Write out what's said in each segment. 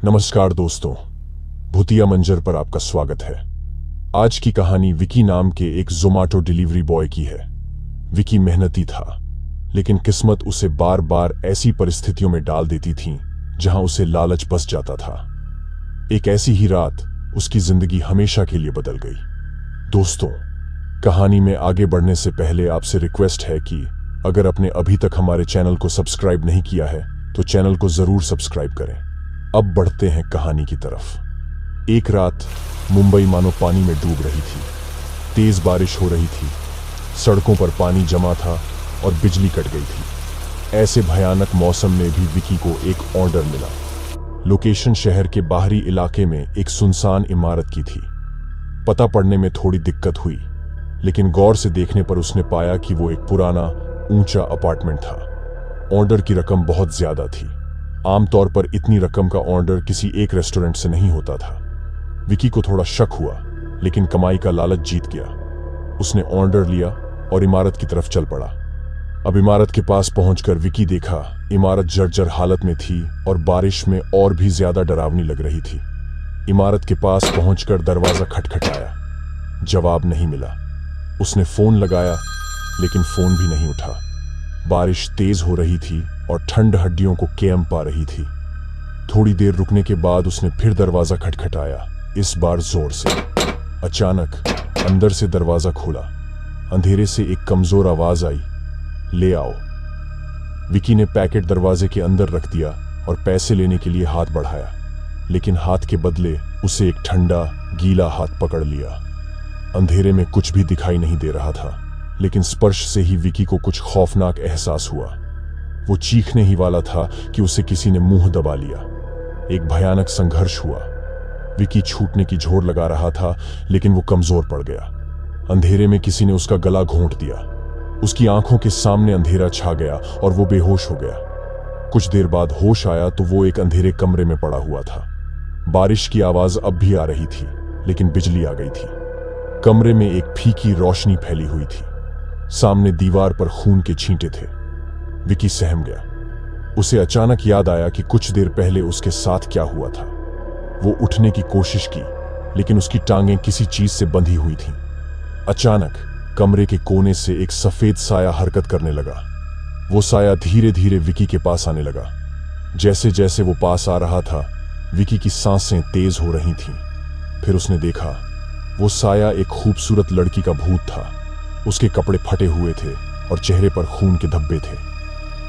नमस्कार दोस्तों, भूतिया मंजर पर आपका स्वागत है। आज की कहानी विकी नाम के एक ज़ोमैटो डिलीवरी बॉय की है। विकी मेहनती था, लेकिन किस्मत उसे बार बार ऐसी परिस्थितियों में डाल देती थी जहां उसे लालच बस जाता था। एक ऐसी ही रात उसकी जिंदगी हमेशा के लिए बदल गई। दोस्तों, कहानी में आगे बढ़ने से पहले आपसे रिक्वेस्ट है कि अगर आपने अभी तक हमारे चैनल को सब्सक्राइब नहीं किया है तो चैनल को जरूर सब्सक्राइब करें। अब बढ़ते हैं कहानी की तरफ। एक रात मुंबई मानो पानी में डूब रही थी। तेज बारिश हो रही थी, सड़कों पर पानी जमा था और बिजली कट गई थी। ऐसे भयानक मौसम में भी विकी को एक ऑर्डर मिला। लोकेशन शहर के बाहरी इलाके में एक सुनसान इमारत की थी। पता पड़ने में थोड़ी दिक्कत हुई, लेकिन गौर से देखने पर उसने पाया कि वो एक पुराना ऊंचा अपार्टमेंट था। ऑर्डर की रकम बहुत ज्यादा थी। आमतौर पर इतनी रकम का ऑर्डर किसी एक रेस्टोरेंट से नहीं होता था। विकी को थोड़ा शक हुआ, लेकिन कमाई का लालच जीत गया। उसने ऑर्डर लिया और इमारत की तरफ चल पड़ा। अब इमारत के पास पहुंचकर विकी देखा इमारत जर्जर हालत में थी और बारिश में और भी ज्यादा डरावनी लग रही थी। इमारत के पास पहुंचकर दरवाजा खटखटाया। जवाब नहीं मिला। उसने फोन लगाया, लेकिन फोन भी नहीं उठा। बारिश तेज हो रही थी और ठंड हड्डियों को कैम पा रही थी। थोड़ी देर रुकने के बाद उसने फिर दरवाजा खटखटाया, इस बार जोर से। अचानक अंदर से दरवाजा खुला। अंधेरे से एक कमजोर आवाज आई, ले आओ। विकी ने पैकेट दरवाजे के अंदर रख दिया और पैसे लेने के लिए हाथ बढ़ाया, लेकिन हाथ के बदले उसे एक ठंडा गीला हाथ पकड़ लिया। अंधेरे में कुछ भी दिखाई नहीं दे रहा था, लेकिन स्पर्श से ही विकी को कुछ खौफनाक एहसास हुआ। वो चीखने ही वाला था कि उसे किसी ने मुंह दबा लिया। एक भयानक संघर्ष हुआ। विकी छूटने की जोर लगा रहा था, लेकिन वो कमजोर पड़ गया। अंधेरे में किसी ने उसका गला घोंट दिया। उसकी आंखों के सामने अंधेरा छा गया और वो बेहोश हो गया। कुछ देर बाद होश आया तो वो एक अंधेरे कमरे में पड़ा हुआ था। बारिश की आवाज अब भी आ रही थी, लेकिन बिजली आ गई थी। कमरे में एक फीकी रोशनी फैली हुई थी। सामने दीवार पर खून के छींटे थे। विकी सहम गया। उसे अचानक याद आया कि कुछ देर पहले उसके साथ क्या हुआ था। वो उठने की कोशिश की, लेकिन उसकी टांगें किसी चीज से बंधी हुई थीं। अचानक कमरे के कोने से एक सफेद साया हरकत करने लगा। वो साया धीरे धीरे विकी के पास आने लगा। जैसे जैसे वो पास आ रहा था, विकी की सांसें तेज हो रही थीं। फिर उसने देखा, वो साया एक खूबसूरत लड़की का भूत था। उसके कपड़े फटे हुए थे और चेहरे पर खून के धब्बे थे।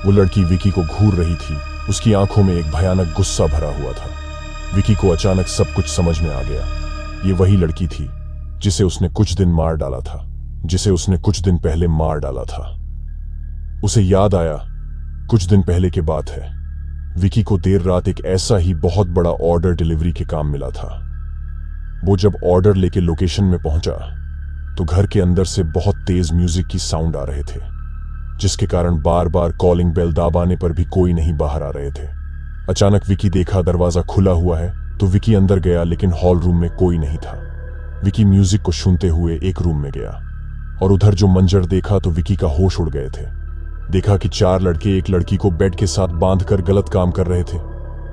वो लड़की विकी को घूर रही थी। उसकी आंखों में एक भयानक गुस्सा भरा हुआ था। विकी को अचानक सब कुछ समझ में आ गया। ये वही लड़की थी जिसे उसने कुछ दिन पहले मार डाला था। उसे याद आया, कुछ दिन पहले की बात है। विकी को देर रात एक ऐसा ही बहुत बड़ा ऑर्डर डिलीवरी के काम मिला था। वो जब ऑर्डर लेके लोकेशन में पहुंचा तो घर के अंदर से बहुत तेज म्यूजिक की साउंड आ रहे थे, जिसके कारण बार बार कॉलिंग बेल दबाने पर भी कोई नहीं बाहर आ रहे थे। अचानक विकी देखा दरवाजा खुला हुआ है, तो विकी अंदर गया, लेकिन हॉल रूम में कोई नहीं था। विकी म्यूजिक को सुनते हुए एक रूम में गया और उधर जो मंजर देखा तो विकी का होश उड़ गए थे। देखा कि 4 लड़के एक लड़की को बेड के साथ बांधकर गलत काम कर रहे थे।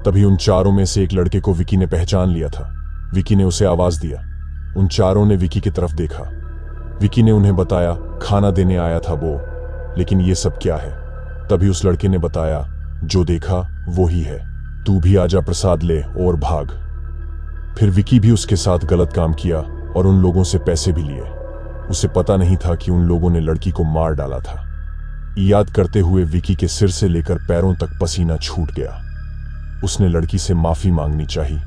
तभी उन चारों में से एक लड़के को विकी ने पहचान लिया था। विकी ने उसे आवाज दिया। उन चारों ने विकी की तरफ देखा। विकी ने उन्हें बताया, खाना देने आया था वो, लेकिन ये सब क्या है? तभी उस लड़के ने बताया, जो देखा वो ही है, तू भी आजा, प्रसाद ले और भाग। फिर विकी भी उसके साथ गलत काम किया और उन लोगों से पैसे भी लिए। उसे पता नहीं था कि उन लोगों ने लड़की को मार डाला था। याद करते हुए विकी के सिर से लेकर पैरों तक पसीना छूट गया। उसने लड़की से माफी मांगनी चाहिए,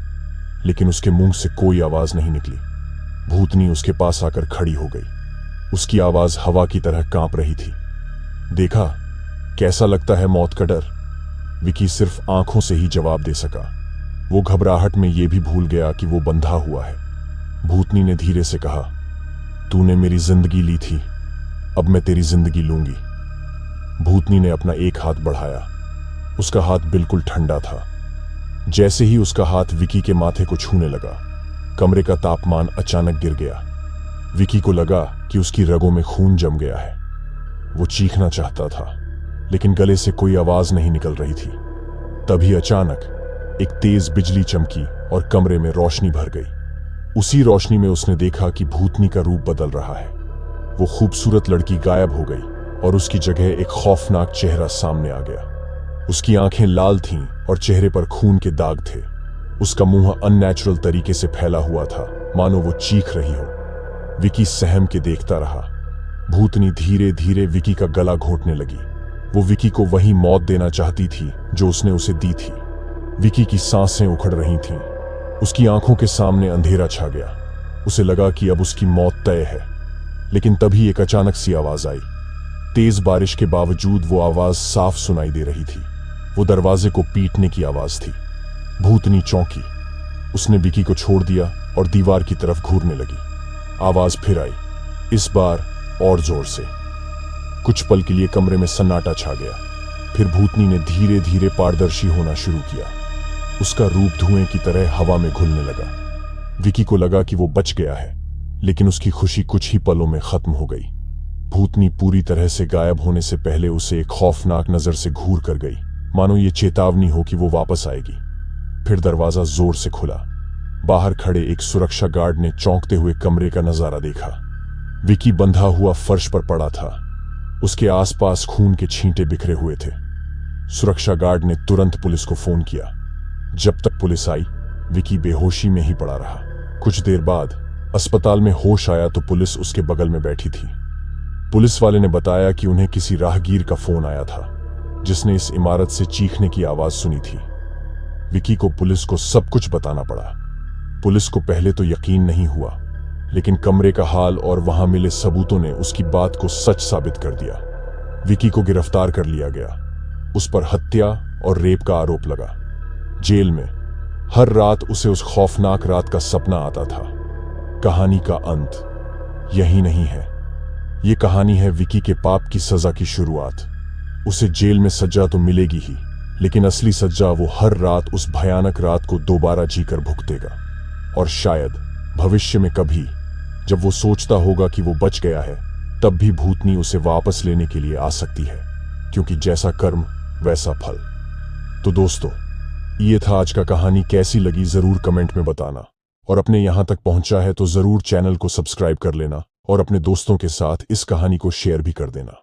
लेकिन उसके मुंह से कोई आवाज नहीं निकली। भूतनी उसके पास आकर खड़ी हो गई। उसकी आवाज हवा की तरह कांप रही थी। देखा, कैसा लगता है मौत का डर? विकी सिर्फ आंखों से ही जवाब दे सका। वो घबराहट में यह भी भूल गया कि वो बंधा हुआ है। भूतनी ने धीरे से कहा, तूने मेरी जिंदगी ली थी, अब मैं तेरी जिंदगी लूंगी। भूतनी ने अपना एक हाथ बढ़ाया। उसका हाथ बिल्कुल ठंडा था। जैसे ही उसका हाथ विकी के माथे को छूने लगा, कमरे का तापमान अचानक गिर गया। विकी को लगा कि उसकी रगों में खून जम गया है। वो चीखना चाहता था, लेकिन गले से कोई आवाज नहीं निकल रही थी। तभी अचानक एक तेज बिजली चमकी और कमरे में रोशनी भर गई। उसी रोशनी में उसने देखा कि भूतनी का रूप बदल रहा है। वो खूबसूरत लड़की गायब हो गई और उसकी जगह एक खौफनाक चेहरा सामने आ गया। उसकी आंखें लाल थीं और चेहरे पर खून के दाग थे। उसका मुंह अननेचुरल तरीके से फैला हुआ था, मानो वो चीख रही हो। विकी सहम के देखता रहा। भूतनी धीरे धीरे विकी का गला घोंटने लगी। वो विकी को वही मौत देना चाहती थी जो उसने उसे दी थी। विकी की सांसें उखड़ रही थीं। उसकी आंखों के सामने अंधेरा छा गया। उसे लगा कि अब उसकी मौत तय है। लेकिन तभी एक अचानक सी आवाज आई। तेज बारिश के बावजूद वो आवाज साफ सुनाई दे रही थी। वो दरवाजे को पीटने की आवाज थी। भूतनी चौंकी। उसने विकी को छोड़ दिया और दीवार की तरफ घूरने लगी। आवाज फिर आई, इस बार और जोर से। कुछ पल के लिए कमरे में सन्नाटा छा गया। फिर भूतनी ने धीरे धीरे पारदर्शी होना शुरू किया। उसका रूप धुएं की तरह हवा में घुलने लगा। विकी को लगा कि वो बच गया है, लेकिन उसकी खुशी कुछ ही पलों में खत्म हो गई। भूतनी पूरी तरह से गायब होने से पहले उसे एक खौफनाक नजर से घूर कर गई, मानो ये चेतावनी हो कि वो वापस आएगी। फिर दरवाजा जोर से खुला। बाहर खड़े एक सुरक्षा गार्ड ने चौंकते हुए कमरे का नजारा देखा। विकी बंधा हुआ फर्श पर पड़ा था। उसके आसपास खून के छींटे बिखरे हुए थे। सुरक्षा गार्ड ने तुरंत पुलिस को फोन किया। जब तक पुलिस आई, विकी बेहोशी में ही पड़ा रहा। कुछ देर बाद अस्पताल में होश आया तो पुलिस उसके बगल में बैठी थी। पुलिस वाले ने बताया कि उन्हें किसी राहगीर का फोन आया था, जिसने इस इमारत से चीखने की आवाज सुनी थी। विकी को पुलिस को सब कुछ बताना पड़ा। पुलिस को पहले तो यकीन नहीं हुआ, लेकिन कमरे का हाल और वहां मिले सबूतों ने उसकी बात को सच साबित कर दिया। विकी को गिरफ्तार कर लिया गया। उस पर हत्या और रेप का आरोप लगा। जेल में हर रात उसे उस खौफनाक रात का सपना आता था। कहानी का अंत यही नहीं है। ये कहानी है विकी के पाप की सजा की शुरुआत। उसे जेल में सजा तो मिलेगी ही, लेकिन असली सजा वो हर रात उस भयानक रात को दोबारा जीकर भुगतेगा। और शायद भविष्य में कभी, जब वो सोचता होगा कि वो बच गया है, तब भी भूतनी उसे वापस लेने के लिए आ सकती है, क्योंकि जैसा कर्म वैसा फल। तो दोस्तों, ये था आज का कहानी। कैसी लगी जरूर कमेंट में बताना, और अपने यहां तक पहुंचा है तो जरूर चैनल को सब्सक्राइब कर लेना और अपने दोस्तों के साथ इस कहानी को शेयर भी कर देना।